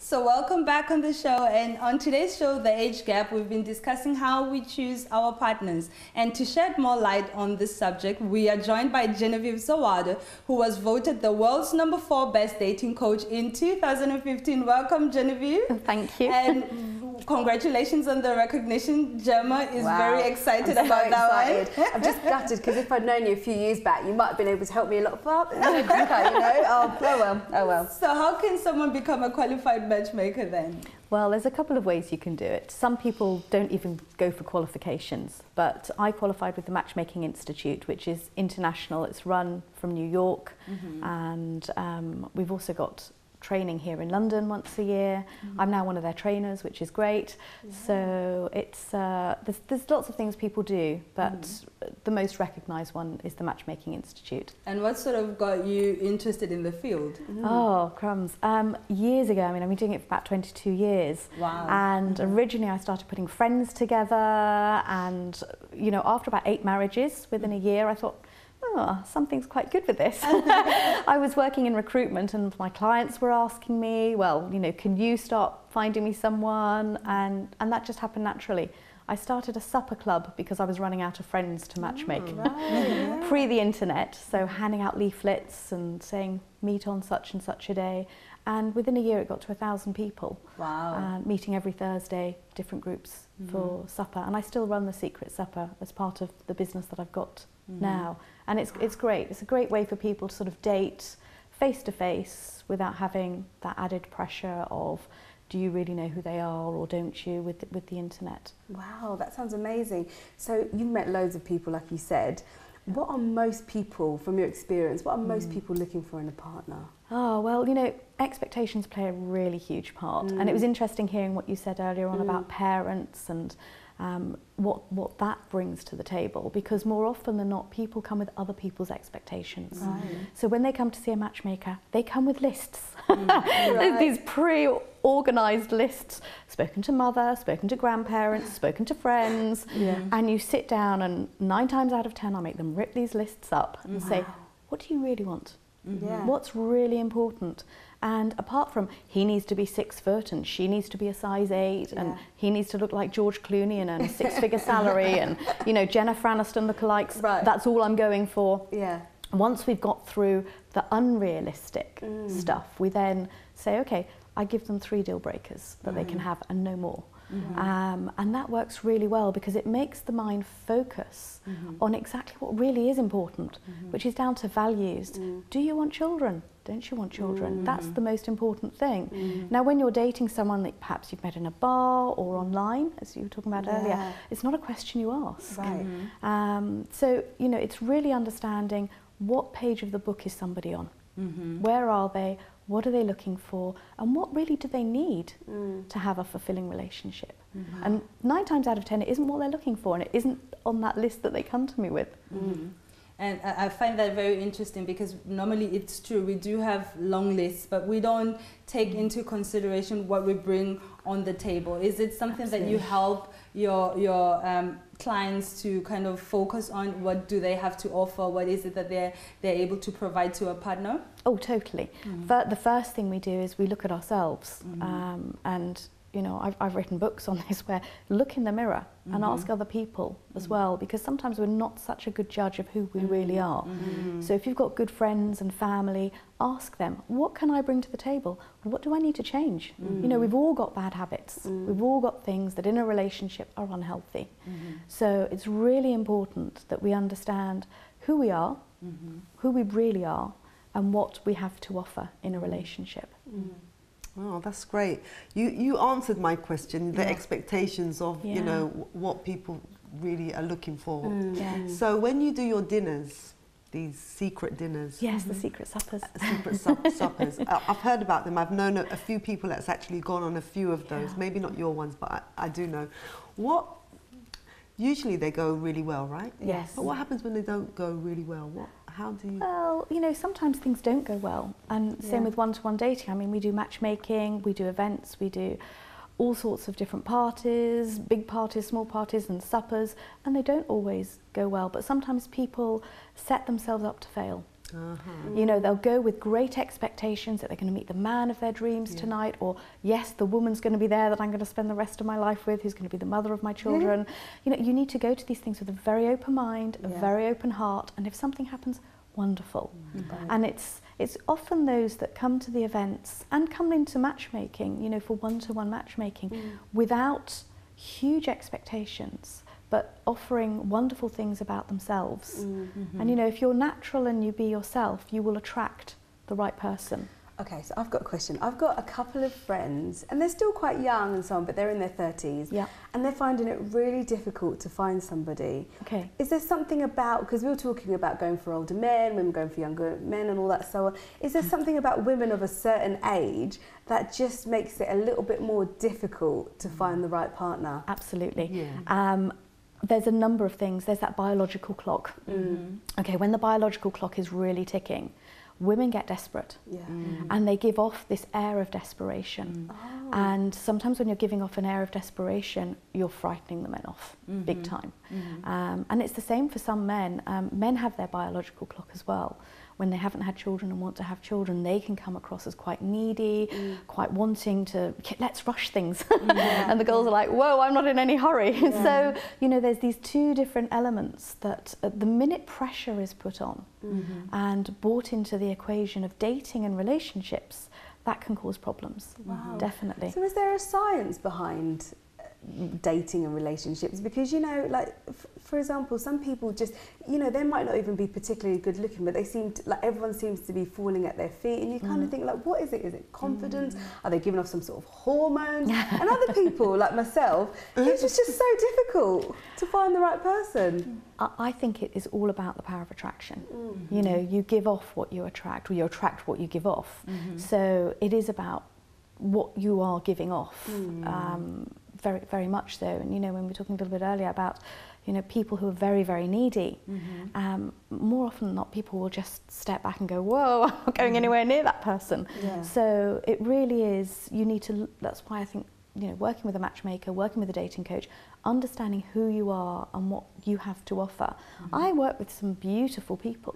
So welcome back on the show, and on today's show, The Age Gap, we've been discussing how we choose our partners. And to shed more light on this subject, we are joined by Genevieve Zawada, who was voted the world's #4 best dating coach in 2015. Welcome, Genevieve. Thank you. And congratulations on the recognition. Gemma is very excited about that one. I'm just gutted because if I'd known you a few years back, you might have been able to help me a lot further. Oh well. So how can someone become a qualified matchmaker then? Well, there's a couple of ways you can do it. Some people don't even go for qualifications, but I qualified with the Matchmaking Institute, which is international. It's run from New York, and we've also got training here in London once a year. I'm now one of their trainers, which is great. So it's there's lots of things people do, but the most recognised one is the Matchmaking Institute. And what sort of got you interested in the field? Oh, crumbs. Years ago, I mean, I've been doing it for about 22 years. Wow. And originally I started putting friends together, and, you know, after about 8 marriages within a year, I thought, oh, something's quite good with this. I was working in recruitment and my clients were asking me, well, you know, can you start finding me someone? And that just happened naturally. I started a supper club because I was running out of friends to matchmake. Pre the internet, so handing out leaflets and saying meet on such and such a day. And within a year it got to 1,000 people. Wow. Meeting every Thursday, different groups for supper. And I still run the Secret Supper as part of the business that I've got now. And it's great. It's a great way for people to sort of date face to face without having that added pressure of, do you really know who they are or don't you, with the internet. Wow, that sounds amazing. So you've met loads of people, like you said. What are most people, from your experience, what are most people looking for in a partner? Oh, well, you know, expectations play a really huge part. And it was interesting hearing what you said earlier on about parents and what that brings to the table, because more often than not, people come with other people's expectations. So when they come to see a matchmaker, they come with lists. There's these pre-organised lists, spoken to mother, spoken to grandparents, spoken to friends, and you sit down and 9 times out of 10 I make them rip these lists up and say, what do you really want? What's really important? And apart from he needs to be 6 foot and she needs to be a size 8 and he needs to look like George Clooney and earn a 6-figure salary and, you know, Jennifer Aniston lookalikes, that's all I'm going for. Once we've got through the unrealistic stuff, we then say, okay, I give them 3 deal breakers that they can have and no more. And that works really well because it makes the mind focus on exactly what really is important, which is down to values. Do you want children? Don't you want children? That's the most important thing. Now, when you're dating someone that perhaps you've met in a bar or online, as you were talking about earlier, it's not a question you ask. So, you know, it's really understanding what page of the book is somebody on? Where are they? What are they looking for? And what really do they need to have a fulfilling relationship? And 9 times out of 10, it isn't what they're looking for, and it isn't on that list that they come to me with. And I find that very interesting because normally it's true, we do have long lists, but we don't take into consideration what we bring on the table. Is it something that you help your clients to kind of focus on? What do they have to offer? What is it that they're able to provide to a partner? Oh, totally. The first thing we do is we look at ourselves, and you know, I've written books on this where look in the mirror and ask other people as well, because sometimes we're not such a good judge of who we really are. So if you've got good friends and family, ask them, what can I bring to the table? What do I need to change? You know, we've all got bad habits. We've all got things that in a relationship are unhealthy. So it's really important that we understand who we are, who we really are, and what we have to offer in a relationship. Oh, that's great. You answered my question, the expectations of, you know, what people really are looking for. So when you do your dinners, these secret dinners. Yes, the secret suppers. Secret suppers. I've heard about them. I've known a few people that's actually gone on a few of those. Maybe not your ones, but I do know. Usually they go really well, right? Yes. But what happens when they don't go really well? How do you... Well, you know, sometimes things don't go well. And same with one-to-one dating. I mean, we do matchmaking, we do events, we do all sorts of different parties, big parties, small parties and suppers, and they don't always go well. But sometimes people set themselves up to fail. You know, they'll go with great expectations that they're going to meet the man of their dreams tonight, or yes, the woman's going to be there that I'm going to spend the rest of my life with, who's going to be the mother of my children. You know, you need to go to these things with a very open mind, a very open heart, and if something happens, wonderful. And it's often those that come to the events and come into matchmaking, you know, for one-to-one matchmaking without huge expectations, but offering wonderful things about themselves. And you know, if you're natural and you be yourself, you will attract the right person. Okay, so I've got a question. I've got a couple of friends, and they're still quite young and so on, but they're in their 30s, and they're finding it really difficult to find somebody. Okay. Is there something about, because we were talking about going for older men, women going for younger men and all that, so on. Is there something about women of a certain age that just makes it a little bit more difficult to find the right partner? Absolutely. There's a number of things. There's that biological clock. Okay, when the biological clock is really ticking, women get desperate and they give off this air of desperation. And sometimes when you're giving off an air of desperation, you're frightening the men off big time. And it's the same for some men. Men have their biological clock as well. When they haven't had children and want to have children, they can come across as quite needy, quite wanting to, let's rush things. And the girls are like, whoa, I'm not in any hurry. So, you know, there's these two different elements that the minute pressure is put on and brought into the equation of dating and relationships, that can cause problems. Definitely. So is there a science behind dating and relationships? Because, you know, like for example, some people just, you know, they might not even be particularly good looking, but they seem to, like, everyone seems to be falling at their feet, and you kind of think, like, what is it? Is it confidence? Are they giving off some sort of hormones? And other people like myself, it's just so difficult to find the right person. I think it is all about the power of attraction. You know, you give off what you attract, or you attract what you give off. So it is about what you are giving off. Very, very much so. And, you know, when we were talking a little bit earlier about, you know, people who are very, very needy, more often than not, people will just step back and go, whoa, I'm not going anywhere near that person. So it really is, you need to, that's why I think, you know, working with a matchmaker, working with a dating coach, understanding who you are and what you have to offer. I work with some beautiful people,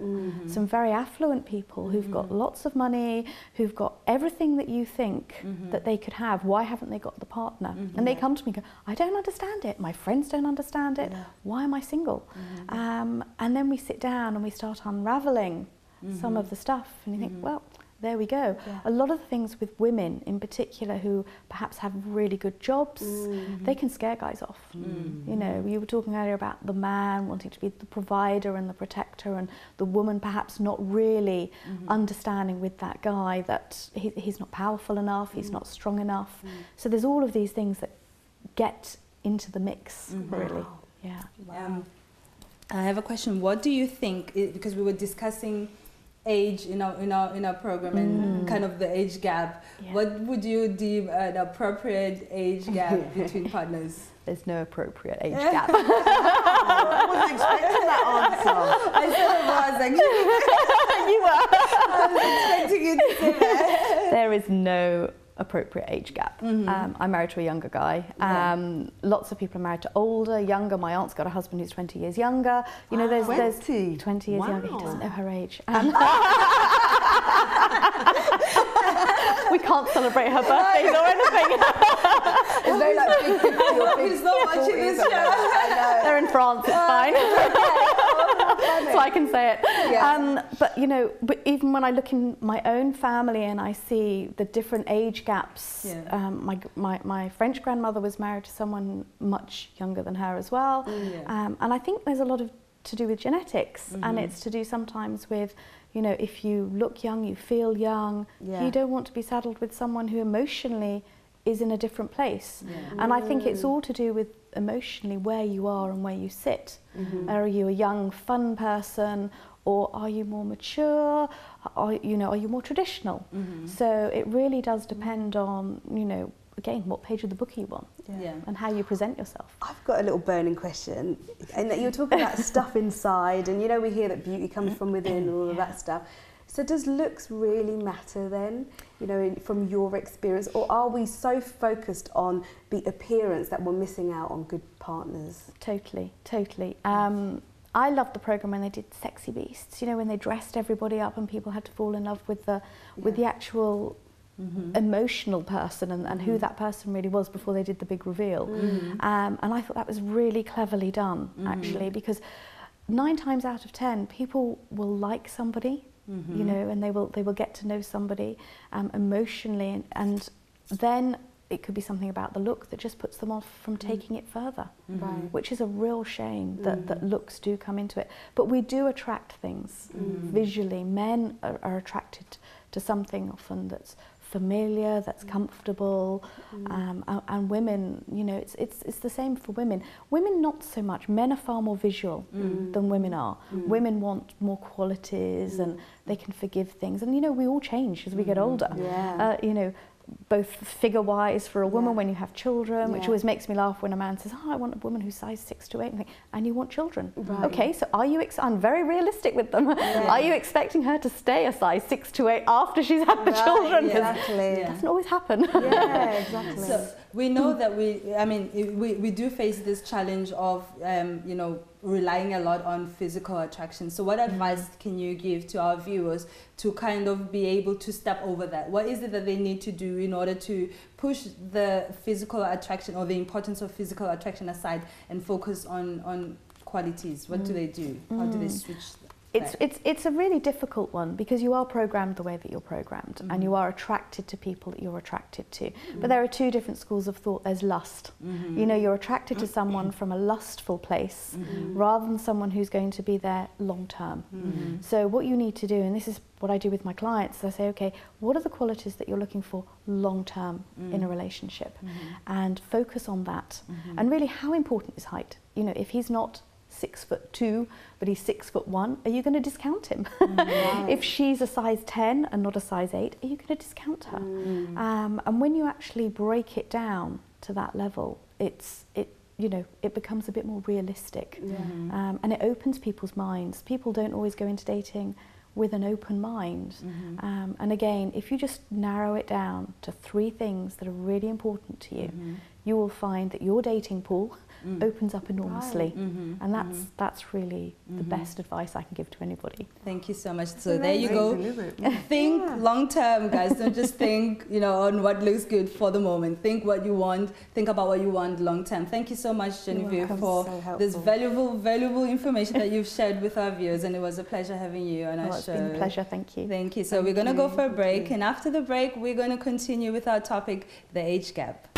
some very affluent people who've got lots of money, who've got everything that you think that they could have. Why haven't they got the partner? And they come to me and go, I don't understand it. My friends don't understand it. Why am I single? And then we sit down and we start unraveling some of the stuff, and you think, well, there we go. A lot of the things with women in particular who perhaps have really good jobs, they can scare guys off. You know, you were talking earlier about the man wanting to be the provider and the protector, and the woman perhaps not really understanding with that guy that he's not powerful enough, he's not strong enough. So there's all of these things that get into the mix, really. I have a question. What do you think, because we were discussing age in our program and kind of the age gap, what would you deem an appropriate age gap between partners? There's no appropriate age gap. I wasn't expecting that answer. I said it was, actually. You were. I was expecting you to say that. There is no appropriate age gap. I'm married to a younger guy. Lots of people are married to older, younger. My aunt's got a husband who's 20 years younger. You know, there's 20 years younger. He doesn't know her age. We can't celebrate her birthdays or anything. It's very like big 50 or big. He's not watching this show. They're in France, it's fine. So I can say it. But you know, but even when I look in my own family and I see the different age gaps, my French grandmother was married to someone much younger than her as well. And I think there's a lot to do with genetics, and it's to do sometimes with, you know, if you look young, you feel young, you don't want to be saddled with someone who emotionally is in a different place. And I think it's all to do with emotionally where you are and where you sit. Are you a young, fun person, or are you more mature? Are you more traditional? So it really does depend on, you know, again, what page of the book you want and how you present yourself. I've got a little burning question, and that you're talking about stuff inside, and you know, we hear that beauty comes from within and all of that stuff. So does looks really matter then, you know, from your experience, or are we so focused on the appearance that we're missing out on good partners? Totally. I loved the program when they did Sexy Beasts, you know, when they dressed everybody up and people had to fall in love with the actual emotional person and who that person really was before they did the big reveal. And I thought that was really cleverly done, actually, because 9 times out of 10 people will like somebody, you know, and they will get to know somebody emotionally, and then it could be something about the look that just puts them off from taking it further, which is a real shame that looks do come into it. But we do attract things visually. Men are attracted to something often that's familiar, that's comfortable, and women, you know, it's the same for women. Women not so much. Men are far more visual than women are. Women want more qualities, and they can forgive things. And you know, we all change as we get older. You know, both figure-wise for a woman when you have children, which always makes me laugh when a man says, "Oh, I want a woman who's size 6 to 8," and you want children. Okay, so are you? I'm very realistic with them. Are you expecting her to stay a size 6 to 8 after she's had the children? Exactly. It doesn't always happen. Yeah, exactly. So we know that we do face this challenge of you know, relying a lot on physical attraction. So what advice can you give to our viewers to kind of be able to step over that? What is it that they need to do in order to push the physical attraction or the importance of physical attraction aside and focus on qualities? What do they do? How do they switch? It's a really difficult one, because you are programmed the way that you're programmed, and you are attracted to people that you're attracted to. But there are 2 different schools of thought. There's lust. You know, you're attracted to someone from a lustful place rather than someone who's going to be there long term. So what you need to do, and this is what I do with my clients, I say, okay, what are the qualities that you're looking for long term in a relationship? And focus on that. And really, how important is height? You know, if he's not 6'2", but he's 6'1", are you going to discount him? If she's a size 10 and not a size 8, are you going to discount her? And when you actually break it down to that level, you know, it becomes a bit more realistic, and it opens people's minds. People don't always go into dating with an open mind, and again, if you just narrow it down to 3 things that are really important to you, you will find that your dating pool opens up enormously, and that's really the best advice I can give to anybody. Thank you so much. So there you go. Think long term, guys. Don't just think, you know, on what looks good for the moment. Think what you want. Think about what you want long term. Thank you so much, Genevieve, for this valuable information that you've shared with our viewers, and it was a pleasure having you on our show. It's been a pleasure. Thank you. Thank you. So we're going to go for a break, and after the break, we're going to continue with our topic, the age gap.